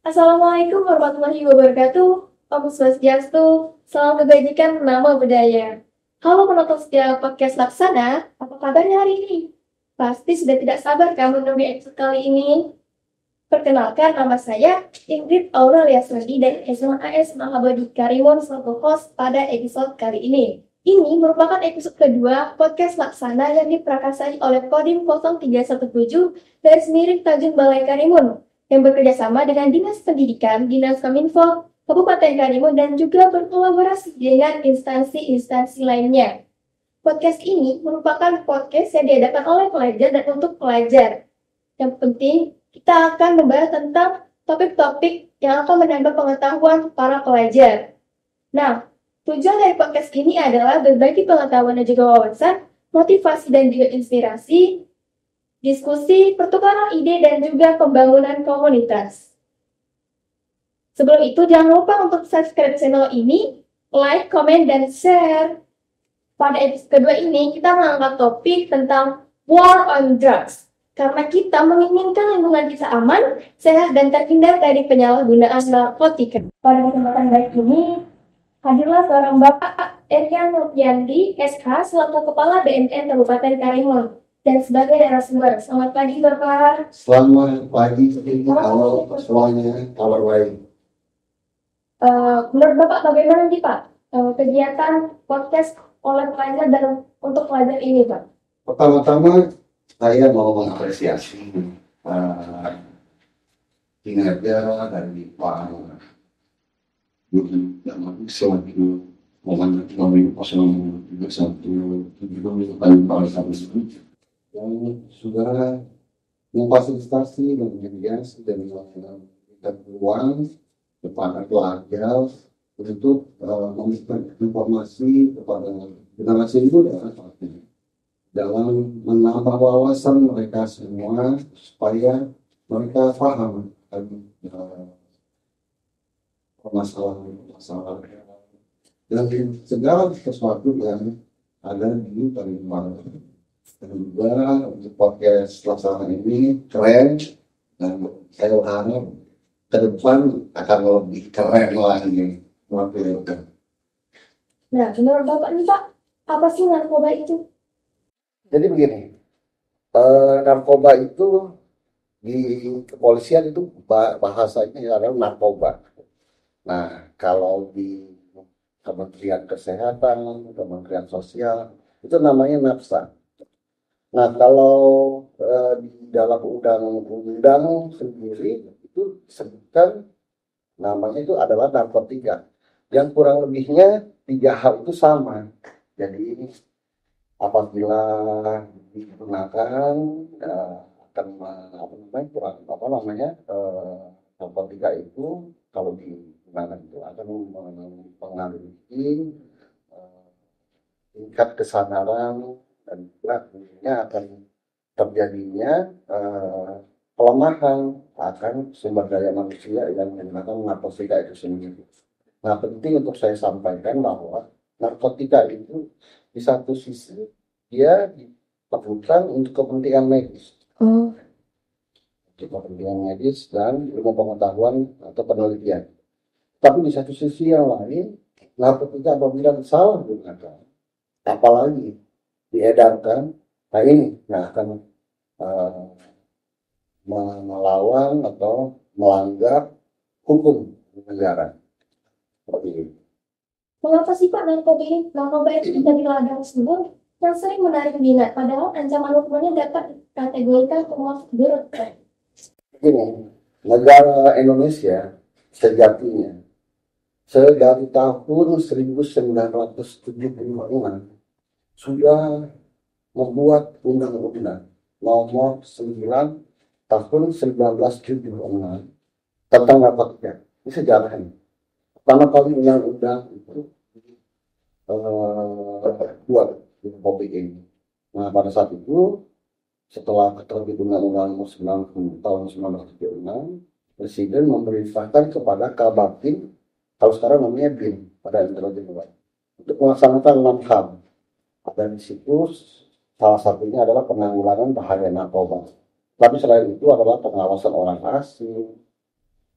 Assalamualaikum warahmatullahi wabarakatuh. Om Swastiastu, salam kebajikan, namo buddhaya. Halo penonton setia podcast Laksana, apa kabarnya hari ini? Pasti sudah tidak sabar kan menunggu episode kali ini. Perkenalkan, nama saya Ingrid Aurelia Sandi dari SMA AS Mahabodhi Karimun selaku host pada episode kali ini. Ini merupakan episode kedua podcast Laksana yang diprakarsai oleh Kodim 0317 Tanjung Balai Karimun yang bekerja sama dengan Dinas Pendidikan, Dinas Kominfo, Kabupaten Karimun, dan juga berkolaborasi dengan instansi-instansi lainnya. Podcast ini merupakan podcast yang diadakan oleh pelajar dan untuk pelajar. Yang penting, kita akan membahas tentang topik-topik yang akan menambah pengetahuan para pelajar. Nah, tujuan dari podcast ini adalah berbagi pengetahuan dan juga wawasan, motivasi dan juga inspirasi, diskusi, pertukaran ide, dan juga pembangunan komunitas. Sebelum itu, jangan lupa untuk subscribe channel ini, like, komen, dan share. Pada episode kedua ini, kita mengangkat topik tentang war on drugs. Karena kita menginginkan lingkungan kita aman, sehat, dan terhindar dari penyalahgunaan narkotika. Pada kesempatan baik ini, hadirlah seorang Bapak Erian Nurjandi, SH, selaku Kepala BNN Kabupaten Karimun, dan sebagai narasumber. Selamat pagi, Bapak. Selamat pagi, halo semuanya, kabar baik. Menurut Bapak, bagaimana nih Pak kegiatan podcast oleh pelajar dan untuk pelajar ini, Pak? Pertama-tama, saya mau mengapresiasi kinerja dari Pak Budi Damani selaku momen ekonomi 021 kali yang sudah memfasilitasi dan mediasi dan memberikan ruang kepada pelajar untuk memberikan informasi kepada generasi muda dalam menambah wawasan mereka semua supaya mereka paham permasalahan dan segala sesuatu yang ada di Kalimantan. Dan juga untuk podcast Laksana ini keren dan saya harap ke depan akan lebih keren lagi. Nah, menurut Bapak nih Pak, apa sih narkoba itu? Jadi begini, narkoba itu di kepolisian itu bahasanya adalah narkoba. Nah, kalau di Kementerian Kesehatan, Kementerian Sosial, itu namanya NAPSA. Nah, kalau di dalam undang-undang sendiri itu disebutkan namanya itu adalah narkotika. Yang kurang lebihnya 3 hal itu sama. Jadi apabila digunakan akan narkotika itu kalau digunakan itu akan mempengaruhi tingkat kesadaran dan juga akan terjadinya pelemahan akan sumber daya manusia yang menggunakan narkotika itu sendiri. Nah, penting untuk saya sampaikan bahwa narkotika itu di satu sisi dia diperlukan untuk kepentingan medis. Untuk kepentingan medis dan ilmu pengetahuan atau penelitian. Tapi di satu sisi yang lain, narkotika apabila salah digunakan, apalagi diedarkan, nah ini yang akan melawan atau melanggar hukum negara. Mengapa sih Pak narkoba itu menjadi ladang subur yang sering menarik minat, padahal ancaman hukumannya dapat dikategorikan termasuk berat? Begini, negara Indonesia sejatinya dari tahun 1976 sudah membuat undang-undang nomor 9 tahun 1976 tentang narkotika. Ini sejarahnya. Pertama kali undang-undang itu buat di Republik ini. Nah, pada saat itu setelah terbit undang-undang nomor 9 tahun 1976, Presiden memerintahkan kepada Kalbatin, kalau sekarang namanya BIN, pada intelijen negara, untuk melaksanakan 6 hal. Dan di situ salah satunya adalah penanggulangan bahaya narkoba. Tapi selain itu adalah pengawasan orang asing,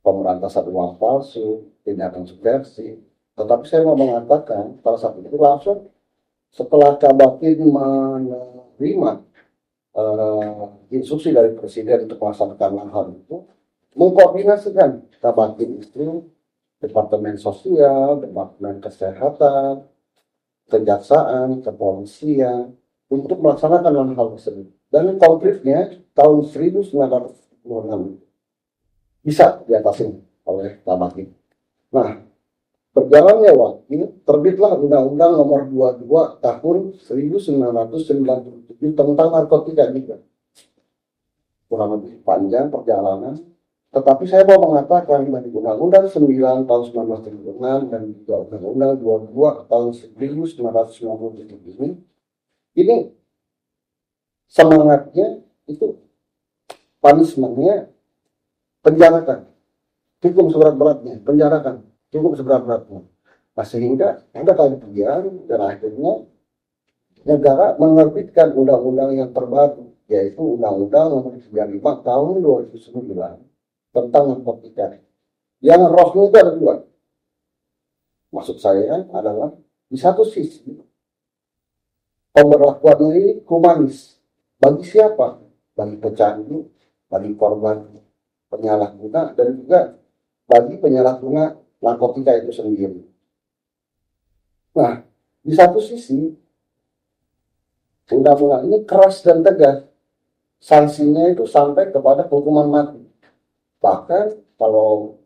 pemberantasan uang palsu, tindakan subversi. Tetapi saya mau mengatakan pada saat itu langsung setelah Kabakin menerima instruksi dari Presiden untuk melaksanakan hal itu, mengkoordinasikan Kabakin itu, Departemen Sosial, Departemen Kesehatan, Kejaksaan, Kepolisian, untuk melaksanakan hal tersebut. Dan konkretnya tahun 1996 bisa diatasi oleh Kabakin. Nah, berjalannya waktu, terbitlah Undang-Undang Nomor 22 Tahun 1997 tentang narkotika juga. Kurang lebih panjang perjalanan, tetapi saya mau mengatakan dari Undang-Undang 9 tahun 1996 dan juga Undang-Undang 22 tahun 1997 ini semangatnya itu punishment-nya penjarakan, hukum seberat-beratnya, penjarakan, hukum seberat-beratnya. Nah, sehingga ada kajian dan akhirnya negara menerbitkan undang-undang yang terbaru, yaitu Undang-Undang Nomor 35 Tahun 2009 tentang narkotika. Yang rohnya itu ada dua. Maksud saya adalah di satu sisi pemberlakuannya ini humanis. Bagi siapa? Bagi pecandu, bagi korban penyalahguna, dan juga bagi penyalahguna narkotika itu sendiri. Nah, di satu sisi undang-undang ini keras dan tegas. Sanksinya itu sampai kepada hukuman mati. Bahkan kalau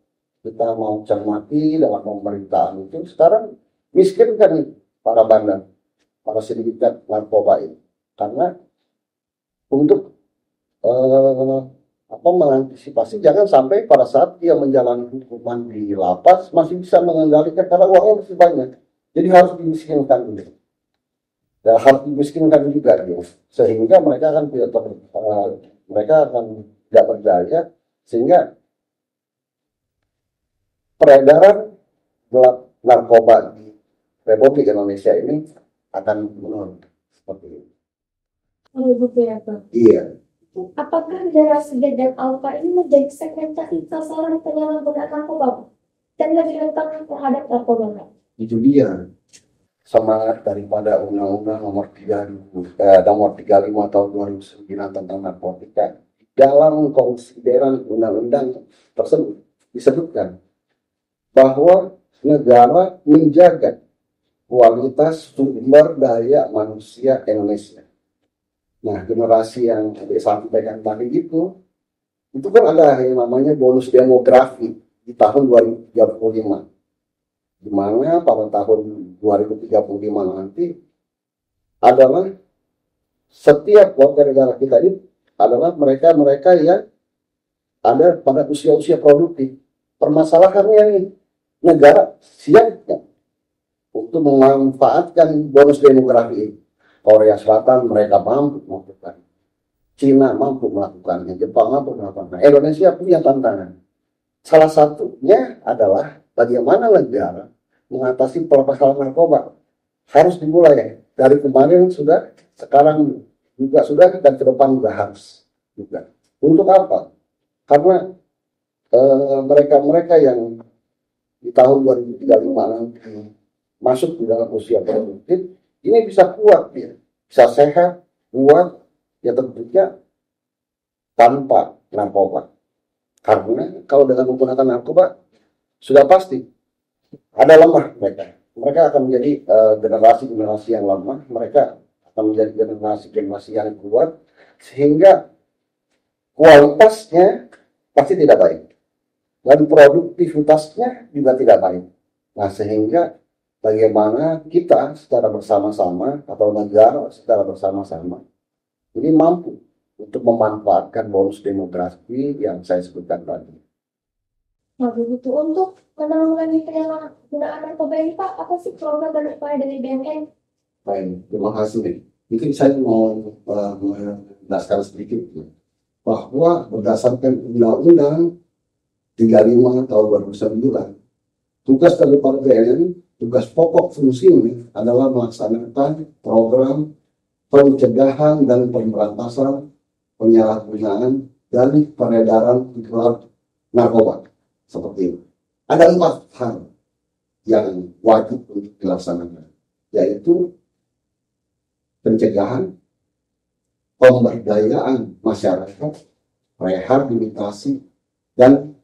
kita mau cermati dalam pemerintahan itu sekarang miskin kan para bandar, para sindikat narkoba ini. Karena untuk mengantisipasi jangan sampai pada saat dia menjalani hukuman di lapas masih bisa mengendalikan karena uangnya masih banyak. Jadi harus dimiskinkan dulu. Dan harus dimiskinkan juga dia. Sehingga mereka akan tidak berdaya, sehingga peredaran gelap narkoba di Republik Indonesia ini akan menurun seperti ini. Oh, gitu ya, Pak. Iya. Apakah generasi Z dan Alpha ini menjadi segmentasi sasaran penyalahgunaan narkoba dan lebih rentan terhadap narkoba? Itu dia semangat daripada Undang-Undang Nomor 35 Tahun 2009 tentang narkotika. Dalam konsideran undang-undang tersebut disebutkan bahwa negara menjaga kualitas sumber daya manusia Indonesia. Nah, generasi yang disampaikan tadi itu kan ada yang namanya bonus demografi di tahun 2035. Di mana pada tahun 2035 nanti adalah setiap warga negara kita ini adalah mereka-mereka yang ada pada usia-usia produktif. Permasalahannya ini, negara siap untuk memanfaatkan bonus demografi ini. Korea Selatan mereka mampu melakukan, Cina mampu melakukannya, Jepang mampu melakukannya, Indonesia punya tantangan. Salah satunya adalah bagaimana negara mengatasi permasalahan narkoba. Harus dimulai dari kemarin sudah, sekarang juga sudah, dan ke depan juga harus juga. Untuk apa? Karena mereka-mereka yang di tahun 2035 nanti masuk di dalam usia produktif, ini bisa kuat dia, bisa sehat, kuat, ya tentunya tanpa narkoba. Karena kalau dengan menggunakan narkoba, sudah pasti ada lemah mereka. Mereka akan menjadi generasi-generasi yang lemah, mereka akan menjadi generasi-generasi yang kuat, sehingga kualitasnya pasti tidak baik. Dan produktivitasnya juga tidak baik. Nah, sehingga bagaimana kita secara bersama-sama atau negara secara bersama-sama ini mampu untuk memanfaatkan bonus demografi yang saya sebutkan tadi. Nah, begitu untuk menanggulangi penyalahgunaan narkoba ini, Pak, apa sih program dan upaya dari BNN? Baik, terima kasih. Mungkin saya mau menjelaskan sedikit bahwa berdasarkan Undang-Undang 35 tahun 2009, tugas daripada BNN, tugas pokok fungsinya adalah melaksanakan program pencegahan dan pemberantasan penyalahgunaan dan peredaran gelap narkoba. seperti itu. Ada 4 hal yang wajib untuk dilaksanakan, yaitu pencegahan, pemberdayaan masyarakat, rehabilitasi, dan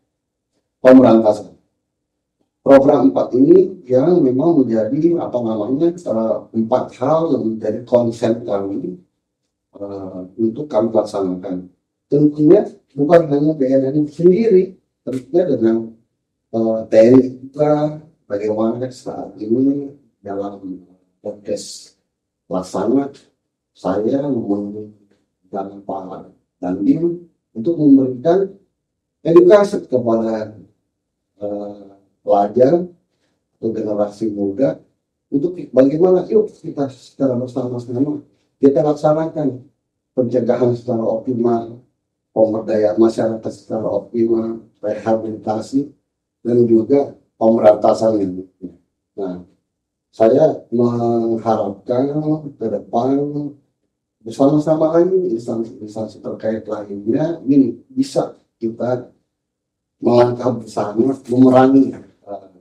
pemberantasan. Program 4 ini yang memang menjadi 4 hal yang menjadi konsen kami untuk kami laksanakan. Tentunya bukan hanya BNN sendiri, tentunya dengan TNI juga, bagaimana saat ini dalam podcast laksana saya mengundang Pak Dandim untuk memberikan edukasi kepada pelajar atau generasi muda untuk bagaimana yuk kita secara bersama-sama kita laksanakan pencegahan secara optimal, pemberdayaan masyarakat secara optimal, rehabilitasi, dan juga pemberantasan ini. Nah, saya mengharapkan ke depan bersama-sama lagi instansi terkait lainnya ini bisa kita melangkah bersama memerangi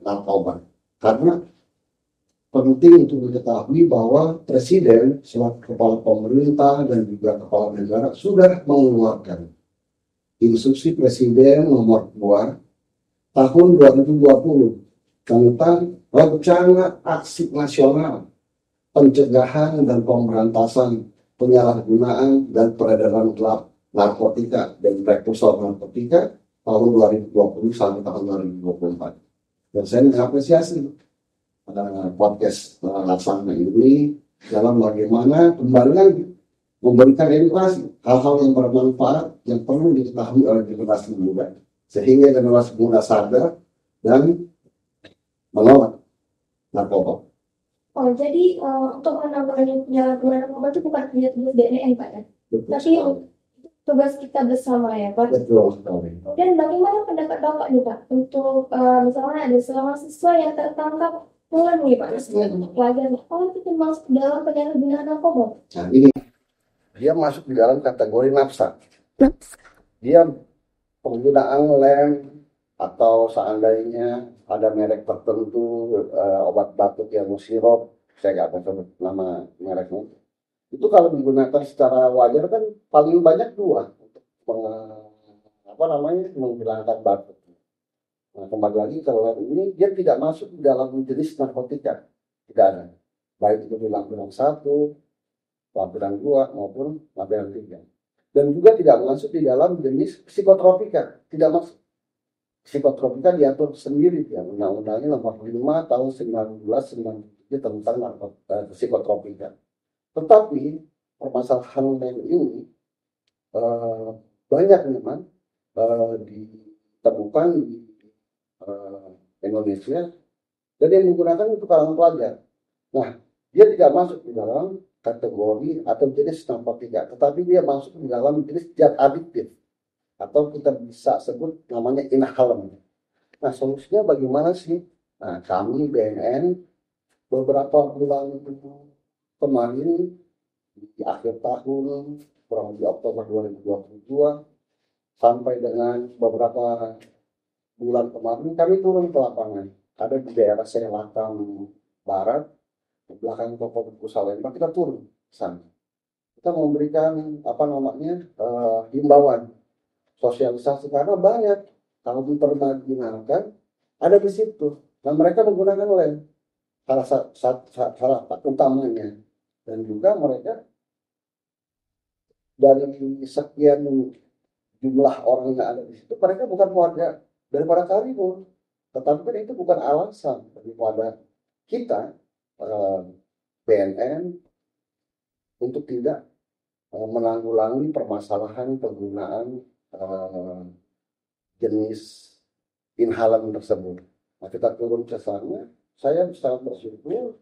narkoba. Karena penting untuk diketahui bahwa Presiden selaku kepala pemerintah dan juga kepala negara sudah mengeluarkan Instruksi Presiden nomor 2 tahun 2020 tentang rencana aksi nasional pencegahan dan pemberantasan penyalahgunaan dan peredaran gelap narkotika dan prekursor narkotika tahun 2020 sampai tahun 2024. Dan saya mengapresiasi podcast laksana ini dalam bagaimana kembali lagi memberikan edukasi hal-hal yang bermanfaat yang perlu diketahui oleh generasi muda sehingga generasi muda sadar dan menolak narkoba. Oh, jadi untuk menanggulangi penyalahgunaan narkoba itu bukan hanya tugas BNN, Pak, ya? Tapi tugas kita bersama, ya, Pak? Betul sekali. Dan bagaimana pendapat Bapak nih, Pak, untuk misalnya ada seorang siswa yang tertangkap mulai nih, Pak, pelajaran kalau itu masuk dalam penyalahgunaan narkoba? Nah, ini dia masuk di dalam kategori nafsa. Dia penggunaan lem atau seandainya ada merek tertentu obat batuk yang sirup, saya nggak tahu nama mereknya. Itu kalau digunakan secara wajar kan paling banyak 2 untuk menghilangkan batuk. Nah, kembali lagi kalau ini dia tidak masuk di dalam jenis narkotika, tidak ada. Baik itu di lampiran 1, lampiran 2 maupun lampiran 3. Dan juga tidak masuk di dalam jenis psikotropika, tidak masuk. Psikotropika diatur sendiri ya, undang-undangnya nomor 5 tahun 1993 tentang psikotropika. Tetapi permasalahan ini banyak memang ditemukan di Indonesia dan yang menggunakan untuk kalangan pelajar. Nah, dia tidak masuk di dalam kategori atau jenis narkotika, tetapi dia masuk di dalam jenis zat adiktif atau kita bisa sebut namanya inhalant. Nah, solusinya bagaimana sih? Nah, kami BNN beberapa bulan kemarin di akhir tahun, kurang lebih Oktober 2022 sampai dengan beberapa bulan kemarin kami turun ke lapangan. Ada di daerah Selatan Barat, di belakang toko buku Salemba, kita turun ke sana. Kita memberikan himbauan, sosialisasi karena banyak kalau dipermasalahkan ada di situ. Dan mereka menggunakan lem, salah utamanya. Dan juga mereka dari sekian jumlah orang yang ada di situ, mereka bukan warga daripada Karimun. Tetapi kan itu bukan alasan daripada kita BNN untuk tidak menanggulangi permasalahan penggunaan jenis inhalan tersebut. Nah, kita turun ke sana, saya sangat bersyukur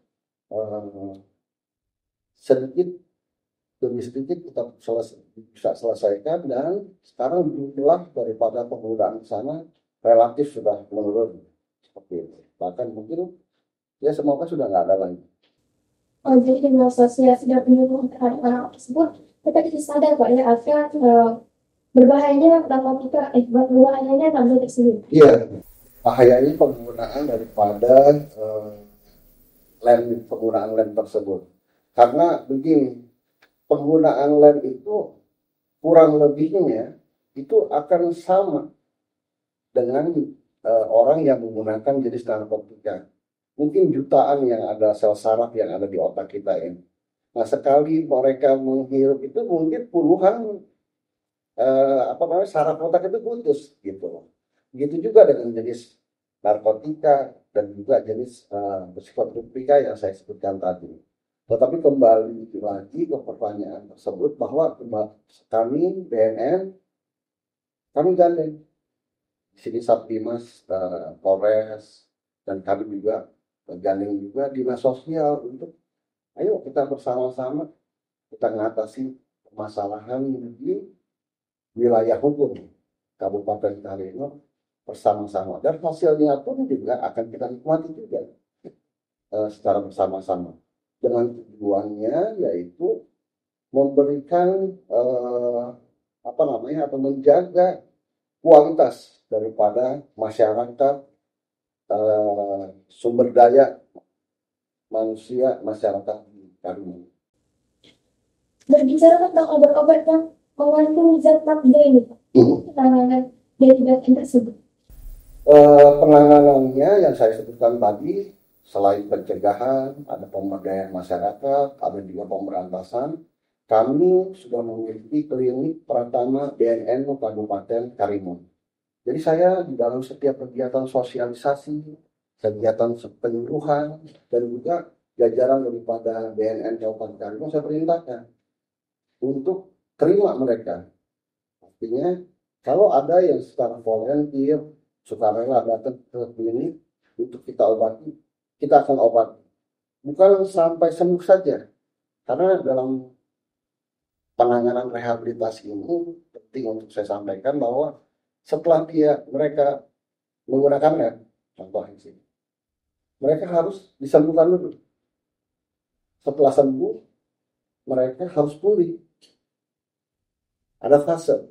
sedikit demi sedikit kita bisa selesaikan dan sekarang jumlah daripada penggunaan sana relatif sudah menurun seperti itu. Bahkan mungkin ya semoga sudah nggak ada lagi. Oh, jadi dengan sosialisasi dan penyuluhan terhadap anak tersebut, kita jadi sadar Pak ya akan berbahayanya narkotika, berbahayanya narkotika tersebut. Iya. bahayanya penggunaan daripada penggunaan lem tersebut. Karena begini, penggunaan lem itu kurang lebihnya itu akan sama dengan orang yang menggunakan jenis narkotika. Mungkin jutaan yang ada sel saraf yang ada di otak kita ini. Nah, sekali mereka menghirup itu mungkin puluhan saraf otak itu putus gitu loh. Begitu juga dengan jenis narkotika dan juga jenis psikotropika yang saya sebutkan tadi. Tetapi kembali lagi ke pertanyaan tersebut bahwa kami BNN kami gandeng di sini Satbimas, Polres, dan kami juga gandeng juga dinas sosial untuk ayo kita bersama-sama kita mengatasi permasalahan di wilayah hukum Kabupaten Tarino bersama-sama, dan hasilnya pun juga akan kita nikmati juga secara bersama-sama dengan tujuannya yaitu memberikan atau menjaga kualitas daripada masyarakat, sumber daya manusia masyarakat di Karimun. Berbicara tentang obat-obat yang mengandung zat nafza ini, Pak, penanganan dari bagian tersebut. Penanganannya yang saya sebutkan tadi, selain pencegahan, ada pemberdayaan masyarakat, ada juga pemberantasan. Kami sudah memiliki klinik pertama BNN Kabupaten Karimun. Jadi saya di dalam setiap kegiatan sosialisasi, kegiatan penyuluhan, dan juga jajaran daripada BNN Kabupaten Karimun saya perintahkan untuk terima mereka. Artinya kalau ada yang secara volunteer sukarela datang ke klinik untuk kita obati, kita akan obati. Bukan sampai sembuh saja, karena dalam penanganan rehabilitasi ini penting untuk saya sampaikan bahwa setelah mereka menggunakan lem, contohnya sih, mereka harus disembuhkan dulu. Setelah sembuh, mereka harus pulih. Ada fase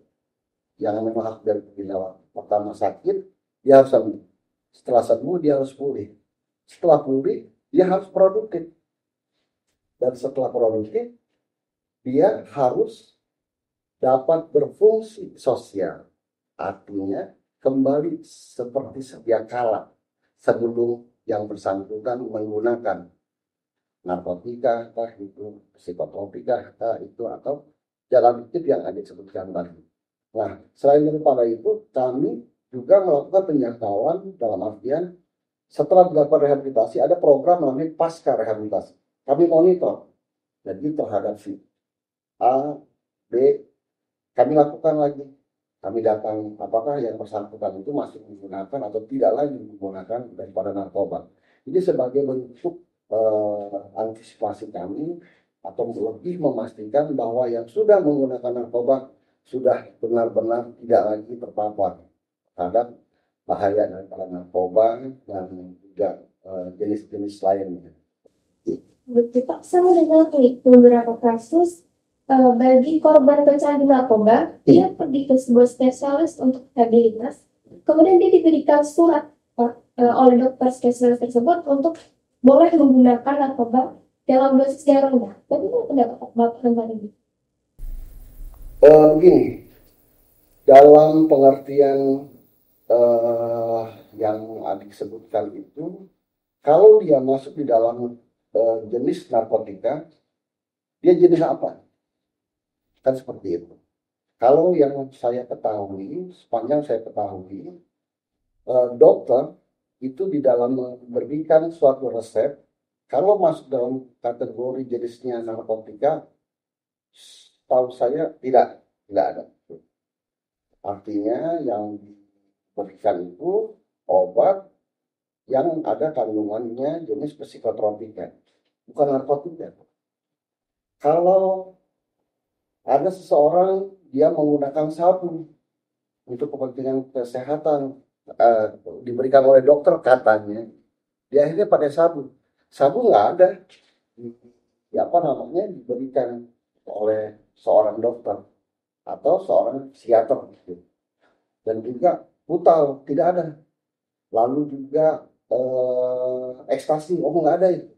yang memang harus dirawat. Pertama sakit, dia harus sembuh. Setelah sembuh, dia harus pulih. Setelah pulih, dia harus produktif. Dan setelah produktif, dia harus dapat berfungsi sosial. Artinya, kembali seperti sedia kala sebelum yang bersangkutan menggunakan narkotika, itu psikotropika, itu atau jalan aktif yang ada disebutkan tadi. Nah, selain daripada itu, kami juga melakukan penjangkauan dalam artian setelah dilakukan rehabilitasi, ada program namanya pasca rehabilitasi. Kami monitor, jadi terhadap si A, B, kami lakukan lagi. Kami datang, apakah yang bersangkutan itu masih menggunakan atau tidak lagi menggunakan daripada narkoba. Ini sebagai bentuk antisipasi kami atau lebih memastikan bahwa yang sudah menggunakan narkoba sudah benar-benar tidak lagi terpapar terhadap bahaya daripada narkoba dan juga jenis-jenis lainnya. Betul, Pak. Sama dengan beberapa kasus bagi korban pecandu narkoba, dia pergi ke sebuah spesialis untuk rehabilitas. Kemudian dia diberikan surat oleh dokter spesialis tersebut untuk boleh menggunakan narkoba dalam dosis yang rendah. Bagaimana pendapat Bapak tentang ini? Begini, dalam pengertian yang adik sebutkan itu, kalau dia masuk di dalam jenis narkotika, dia jenis apa? Kan seperti itu. Kalau yang saya ketahui, sepanjang saya ketahui, dokter itu di dalam memberikan suatu resep, kalau masuk dalam kategori jenisnya narkotika, tahu saya tidak ada. Artinya yang diberikan itu obat yang ada kandungannya jenis psikotropika, bukan narkotika. Kalau ada seseorang dia menggunakan sabu untuk kepentingan kesehatan, diberikan oleh dokter katanya, dia akhirnya pakai sabu. Sabu nggak ada, diberikan oleh seorang dokter atau seorang psikiater gitu. Dan juga putal tidak ada. lalu juga ekstasi, oh nggak ada itu.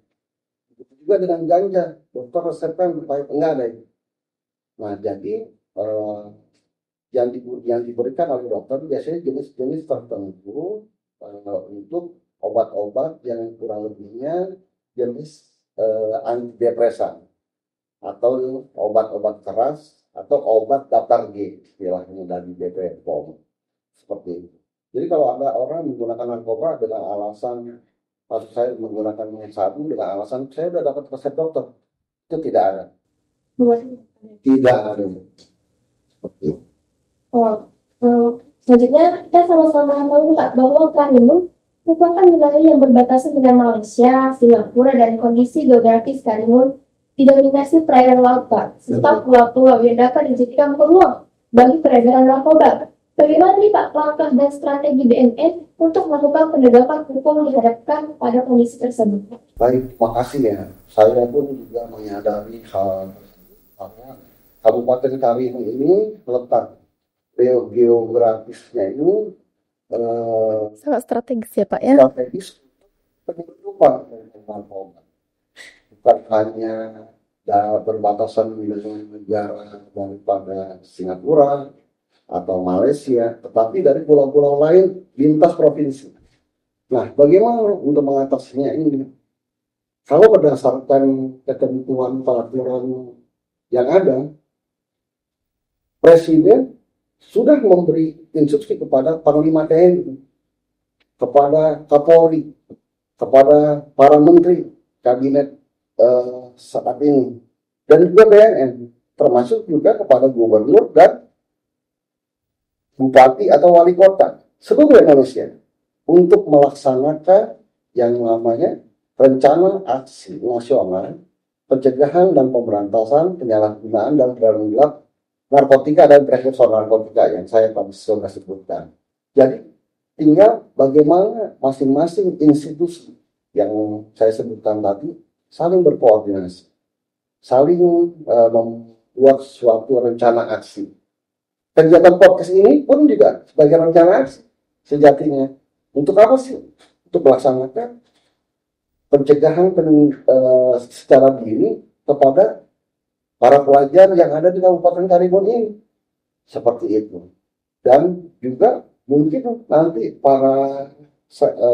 Begitu juga dengan ganja, dokter resepkan supaya nggak ada itu. Nah, jadi eh, yang diberikan oleh dokter biasanya jenis-jenis tertentu untuk obat-obat yang kurang lebihnya jenis antidepresan atau obat-obat keras atau obat daftar G istilahnya dari BPOM seperti itu. Jadi kalau ada orang menggunakan narkoba dengan alasan maksud saya menggunakan sabu dengan alasan saya sudah dapat resep dokter, itu tidak ada, Buat tidak ada seperti itu. oh, selanjutnya kita sama-sama tahu Pak bahwa Karimun merupakan wilayah yang berbatasan dengan Malaysia, Singapura, dan kondisi geografis Karimun didominasi perairan laut Pak, serta pulau-pulau yang dapat dijadikan peluang bagi peredaran narkoba. Bagaimana nih Pak langkah dan strategi BNN untuk melakukan penegakan hukum dihadapkan pada kondisi tersebut? Baik, terima kasih ya. Saya pun juga menyadari hal tersebut karena Kabupaten Karimun ini letak geografisnya ini Sangat strategis ya Pak ya. strategis penyelundupan narkoba. Bukan hanya berbatasan dengan negara daripada Singapura atau Malaysia, tetapi dari pulau-pulau lain lintas provinsi. Nah, bagaimana untuk mengatasinya ini? Kalau berdasarkan ketentuan peraturan yang ada, Presiden sudah memberi instruksi kepada Panglima TNI, kepada Kapolri, kepada para menteri kabinet saat ini, dan juga BNN, termasuk juga kepada gubernur dan bupati atau wali kota seluruh Indonesia untuk melaksanakan yang namanya rencana aksi nasional pencegahan dan pemberantasan penyalahgunaan dan peredaran gelap narkotika dan prekursor narkotika yang saya tadi sudah sebutkan. Jadi tinggal bagaimana masing-masing institusi yang saya sebutkan tadi saling berkoordinasi, saling membuat suatu rencana aksi. Kegiatan podcast ini pun juga sebagai rencana aksi sejatinya. Untuk apa sih? Untuk melaksanakan pencegahan secara dini kepada para pelajar yang ada di Kabupaten Karimun ini. Seperti itu. Dan juga mungkin nanti para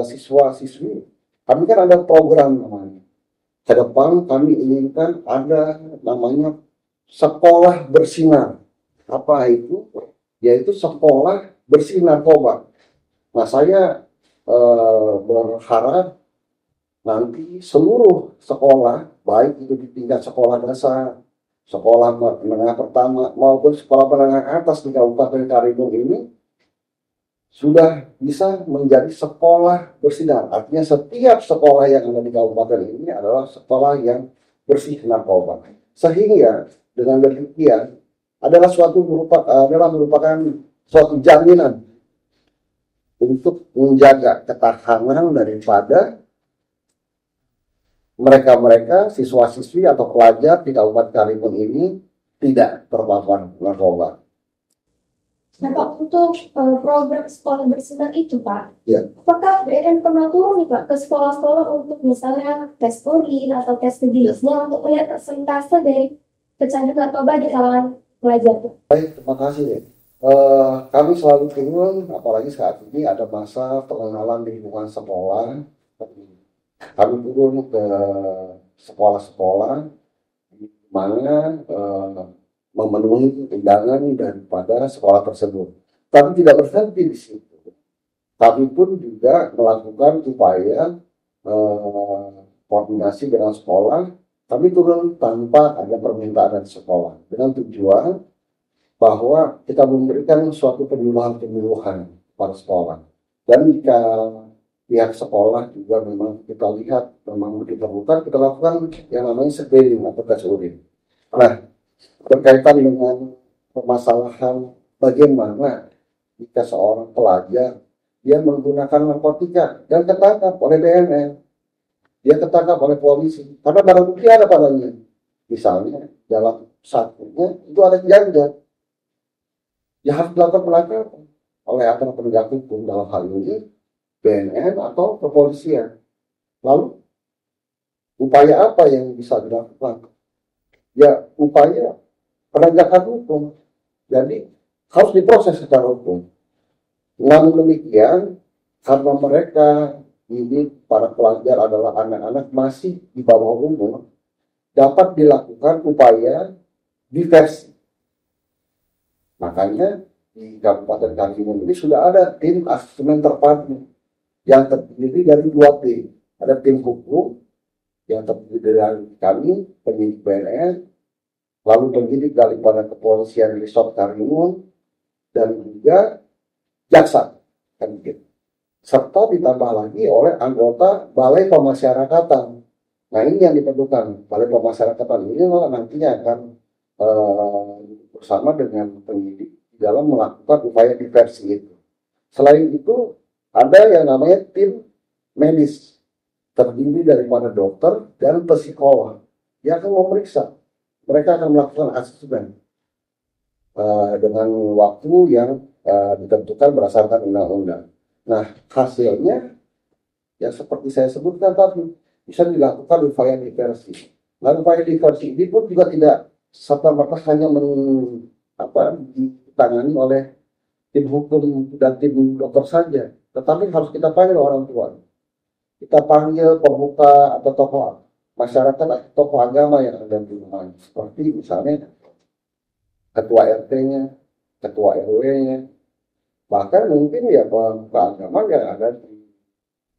siswa-siswi, kami kan ada program namanya. Ke depan kami inginkan ada namanya sekolah bersinar. Apa itu? Yaitu sekolah bersih narkoba. Nah, saya berharap nanti seluruh sekolah, baik itu di tingkat sekolah dasar, sekolah menengah pertama maupun sekolah menengah atas di Kabupaten Karimun ini sudah bisa menjadi sekolah bersinar. Artinya setiap sekolah yang ada di kabupaten ini adalah sekolah yang bersih narkoba. Sehingga dengan demikian adalah merupakan suatu jaminan untuk menjaga ketahanan daripada mereka-mereka siswa-siswi atau pelajar di Kabupaten Karimun ini tidak terpapar narkoba. Nah Pak, untuk program sekolah bersinar itu Pak, Ya. apakah BNN pernah turun nih Pak ke sekolah-sekolah untuk misalnya tes urin atau tes kejilisnya untuk melihat persentase dari kecanduan narkoba di kalangan pelajar? Baik, terima kasih. Kami selalu turun, apalagi saat ini ada masa pengenalan di lingkungan sekolah. Kami turun ke sekolah-sekolah di mana memenuhi undangan daripada sekolah tersebut. Tapi tidak berhenti di situ. Kami pun juga melakukan upaya koordinasi dengan sekolah. Kami turun tanpa ada permintaan dari sekolah dengan tujuan bahwa kita memberikan suatu penyuluhan pada sekolah. Dan jika pihak sekolah juga memang kita lihat memang diperlukan, kita lakukan yang namanya screening atau tes urin. Nah, berkaitan dengan permasalahan bagaimana jika seorang pelajar dia menggunakan narkotika dan ketangkap oleh BNN, dia ketangkap oleh polisi karena barang bukti ada padanya. Misalnya dalam sakunya itu ada ganja, ya harus dilakukan penangkapan oleh aparat penegak hukum dalam hal ini BNN atau kepolisian. Lalu upaya apa yang bisa dilakukan? Ya upaya penegakan hukum. Jadi harus diproses secara hukum. Namun demikian, karena mereka ini para pelajar adalah anak-anak masih di bawah umur, dapat dilakukan upaya diversi. Makanya di Kabupaten Karimun ini sudah ada tim asesmen terpadu yang terdiri dari 2 tim. Ada tim hukum yang terdiri dari kami, penyidik BNN, lalu penyidik daripada kepolisian Resort Karimun, dan juga jaksa, kan gitu. Serta ditambah lagi oleh anggota Balai Pemasyarakatan. Nah ini yang diperlukan. Balai Pemasyarakatan ini nantinya akan bersama dengan penyidik dalam melakukan upaya diversi itu. Selain itu ada yang namanya tim medis terdiri daripada dokter dan psikolog yang akan memeriksa. Mereka akan melakukan asesmen dengan waktu yang ditentukan berdasarkan undang-undang. Nah, hasilnya yang seperti saya sebutkan tadi bisa dilakukan upaya diversi. Nah, upaya diversi ini pun juga tidak serta-merta hanya ditangani oleh tim hukum dan tim dokter saja, tetapi harus kita panggil orang tua. Kita panggil pemuka atau tokoh masyarakat atau tokoh agama yang ada di rumah, seperti misalnya ketua RT-nya, ketua RW-nya, bahkan mungkin ya pemuka agama yang ada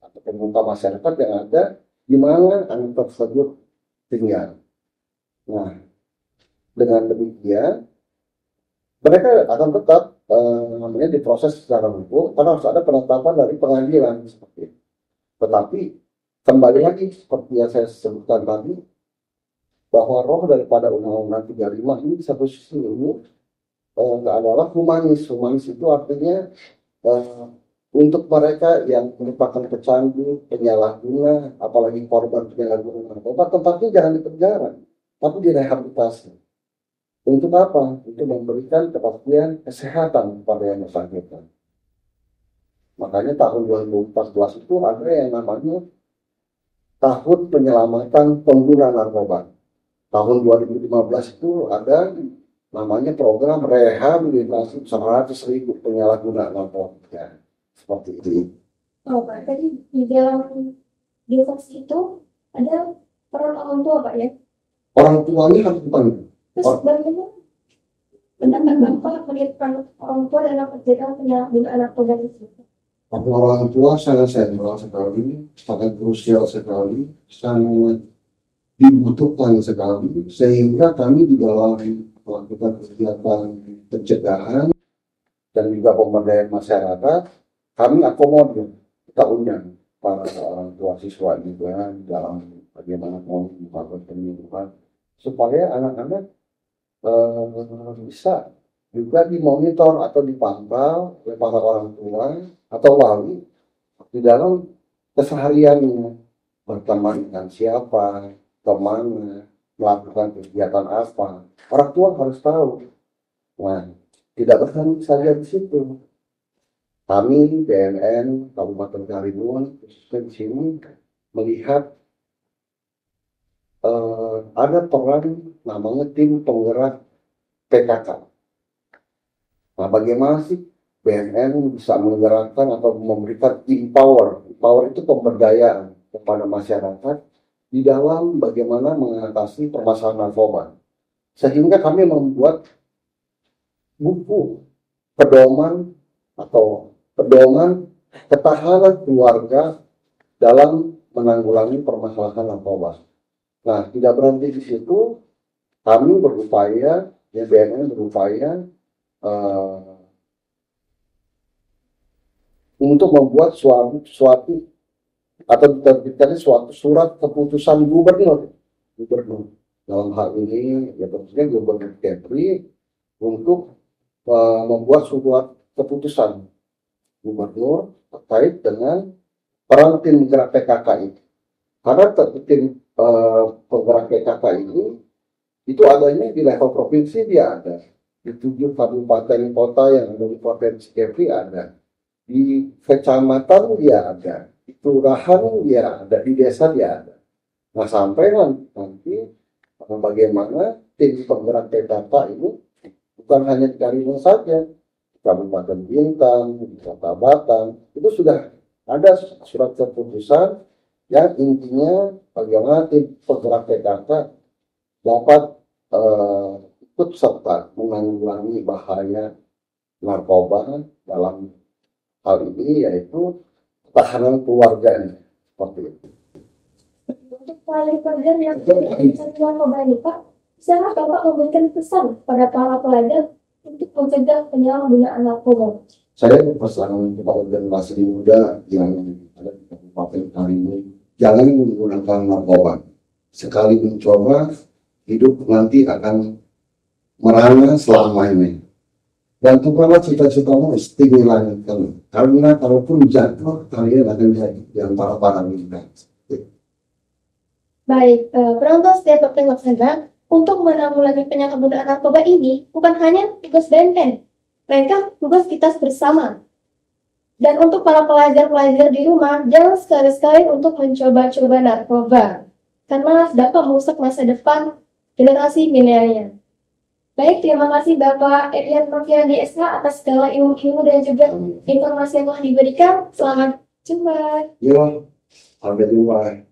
atau pemuka masyarakat yang ada di mana anak tersebut tinggal. Nah, dengan demikian mereka akan tetap namanya diproses secara hukum karena harus ada penetapan dari pengadilan seperti itu. Tetapi kembali lagi seperti yang saya sebutkan tadi, bahwa roh daripada Undang-Undang 35 ini di satu sisi ini adalah humanis. Humanis itu artinya untuk mereka yang merupakan pecandu, penyalahguna, apalagi korban penyalahguna narkoba, tempatnya jangan di penjara, tapi direhabilitasi. Untuk apa? Untuk memberikan kepastian kesehatan kepada yang bersangkutan. Makanya tahun 2014 itu ada yang namanya tahun penyelamatan pengguna narkoba. Tahun 2015 itu ada namanya program rehabilitasi 100.000 penyalahguna narkoba. Seperti itu. Oh, Pak, tadi di dalam diversi itu ada peran orang tua, Pak, ya? Orang tuanya harus dipanggil. Terus bagaimana pendapat Bapak melihat peran orang tua dalam pencegahan penyalahgunaan narkoba itu? Orang tua sangat sentral sekali, sangat krusial sekali, sangat dibutuhkan sekali, sehingga kami di dalam melakukan kegiatan pencegahan dan juga pemberdayaan masyarakat, kami akomodir, kita undang para orang tua siswa juga dalam bagaimana melakukan penyuluhan supaya anak-anak bisa juga dimonitor atau dipantau oleh para orang tua atau wali di dalam kesehariannya, berteman dengan siapa, kemana, melakukan kegiatan apa. Orang tua harus tahu. Nah, tidak berhenti saja di situ. Kami BNN Kabupaten Karimun khususnya di sini melihat ada peran namanya tim penggerak PKK. Nah, bagaimana sih BNN bisa menggerakkan atau memberikan empower? Empower itu pemberdayaan kepada masyarakat di dalam bagaimana mengatasi permasalahan narkoba. Sehingga kami membuat buku pedoman atau pedoman ketahanan keluarga dalam menanggulangi permasalahan narkoba. Nah, tidak berhenti di situ, kami berupaya, ya BNN berupaya untuk membuat suatu atau diterbitkan suatu surat keputusan gubernur dalam hal ini ya tentunya Gubernur Kepri untuk membuat surat keputusan gubernur terkait dengan peran tim penggerak PKK ini. Karena tim penggerak PKK ini itu adanya di level provinsi, dia ada di 7 kabupaten kota yang ada di provinsi Kepri ada. Di kecamatan dia ada, di kelurahan dia ada, di desa dia ada. Nah, sampai nanti bagaimana tim penggerak PKK ini bukan hanya di Karimun saja, di Kabupaten Bintan, di Kota Batang, itu sudah ada surat keputusan yang intinya bagaimana tim penggerak PKK dapat ikut serta menanggulangi bahaya narkoba dalam hal ini yaitu ketahanan keluarganya seperti itu. Untuk pelajar yang mencari narkoba ini, Pak, bisakah Bapak memberikan pesan pada para pelajar untuk mencegah penyalahgunaan narkoba? Saya berpesan kepada generasi muda yang ada di Kabupaten Karimun, jangan menggunakan narkoba. Sekali mencoba, hidup nanti akan merana selama ini. Dan terutama cita-citamu mesti dilanjutkan. Karena kalaupun jatuh, kalian akan jadi di antara para militan. Baik, penonton setiap waktu laksana untuk menanggulangi penyalahgunaan narkoba ini bukan hanya tugas BNN, melainkan tugas kita bersama. Dan untuk para pelajar-pelajar di rumah, jangan sekali-sekali untuk mencoba-coba narkoba, karena dapat merusak masa depan generasi milenial. Baik, terima kasih Bapak Edian Noviandi SH atas segala ilmu-ilmu dan juga informasi yang telah diberikan. Selamat jumpa. Yo, sampai jumpa.